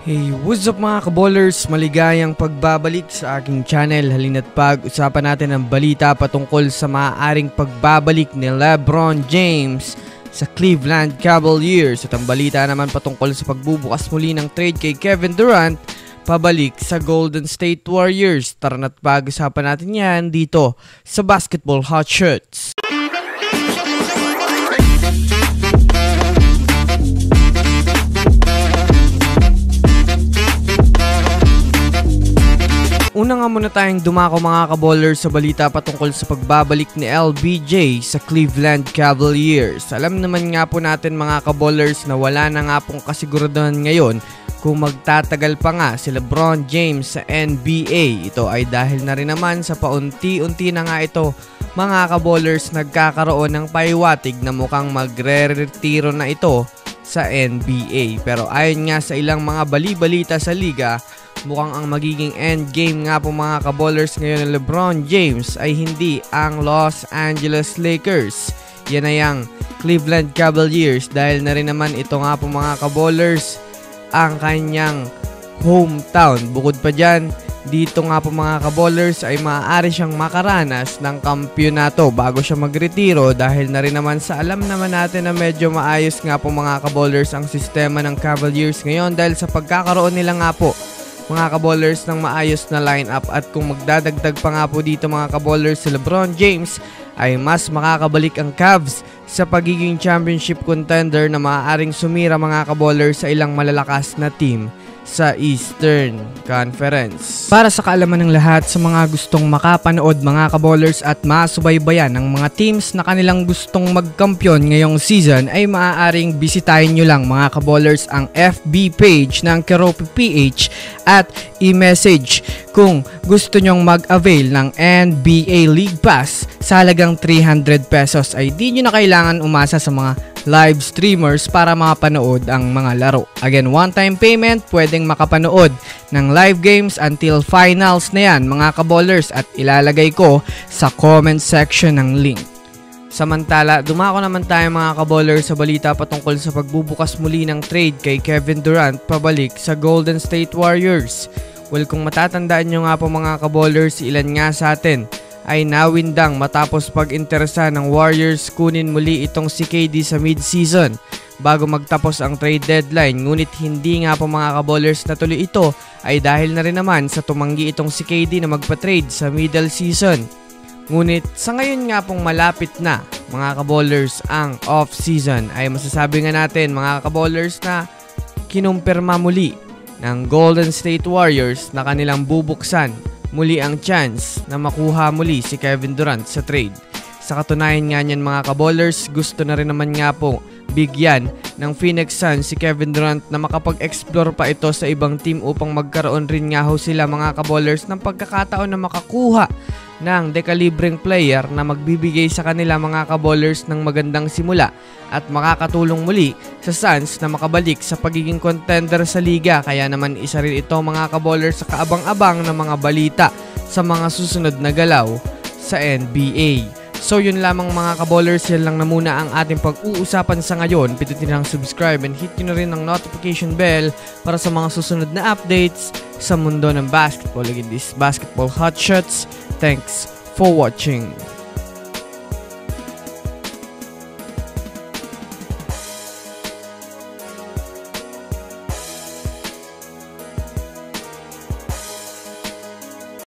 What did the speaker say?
Hey, what's up mga kaballers? Maligayang pagbabalik sa aking channel. Halina't pag-usapan natin ang balita patungkol sa maaaring pagbabalik ni LeBron James sa Cleveland Cavaliers. At ang balita naman patungkol sa pagbubukas muli ng trade kay Kevin Durant pabalik sa Golden State Warriors. Tara na't pag-usapan natin yan dito sa Basketball Hot Shots. Una nga muna tayong dumako mga kaballers sa balita patungkol sa pagbabalik ni LBJ sa Cleveland Cavaliers. Alam naman nga po natin mga kaballers na wala na nga pong kasiguraduhan ngayon kung magtatagal pa nga si LeBron James sa NBA. Ito ay dahil na rin naman sa paunti-unti na nga ito mga kaballers nagkakaroon ng paiwatig na mukhang magre-retiro na ito sa NBA. Pero ayon nga sa ilang mga bali-balita sa liga, mukhang ang magiging endgame nga po mga kaballers ngayon ng LeBron James ay hindi ang Los Angeles Lakers. Yan ay ang Cleveland Cavaliers dahil na rin naman ito nga po mga kaballers ang kanyang hometown. Bukod pa dyan, dito nga po mga kaballers ay maaari siyang makaranas ng kampyonato bago siya magretiro dahil na rin naman sa alam naman natin na medyo maayos nga po mga kaballers ang sistema ng Cavaliers ngayon dahil sa pagkakaroon nila nga po mga kaballers ng maayos na lineup. At kung magdadagdag pa nga po dito mga kaballers si LeBron James ay mas makakabalik ang Cavs sa pagiging championship contender na maaaring sumira mga kaballers sa ilang malalakas na team sa Eastern Conference. Para sa kaalaman ng lahat sa mga gustong makapanood mga kaballers at masubaybayan ng mga teams na kanilang gustong magkampyon ngayong season ay maaaring bisitahin nyo lang mga kaballers ang FB page ng Keropi PH at i-message kung gusto nyong mag-avail ng NBA League Pass sa halagang 300 pesos ay di nyo na kailangan umasa sa mga live streamers para makapanood ang mga laro. Again, one-time payment, pwedeng makapanood ng live games until finals na yan mga kaballers at ilalagay ko sa comment section ng link. Samantala, dumako naman tayo mga kaballers sa balita patungkol sa pagbubukas muli ng trade kay Kevin Durant pabalik sa Golden State Warriors. Well, kung matatandaan nyo nga po mga kaballers, ilan nga sa atin ay nawindang matapos pag-interesa ng Warriors kunin muli itong si KD sa mid-season bago magtapos ang trade deadline. Ngunit hindi nga po mga kaballers natuloy ito ay dahil na rin naman sa tumanggi itong si KD na magpa-trade sa middle season. Ngunit sa ngayon nga pong malapit na mga kaballers ang off-season ay masasabi nga natin mga kaballers na kinumpirma muli ng Golden State Warriors na kanilang bubuksan muli ang chance na makuha muli si Kevin Durant sa trade. Sa katunayan nga niyan mga kaballers, gusto na rin naman nga po bigyan ng Phoenix Suns si Kevin Durant na makapag-explore pa ito sa ibang team upang magkaroon rin nga ho sila mga kaballers ng pagkakataon na makakuha ng dekalibreng player na magbibigay sa kanila mga kaballers ng magandang simula at makakatulong muli sa Suns na makabalik sa pagiging contender sa liga. Kaya naman isa rin ito mga kaballers sa kaabang-abang na mga balita sa mga susunod na galaw sa NBA. So yun lamang mga kaballers, yan lang na muna ang ating pag-uusapan sa ngayon. Pindutin lang subscribe and hit nyo na rin ang notification bell para sa mga susunod na updates sa mundo ng basketball. Again, this Basketball Hot Shots. Thanks for watching.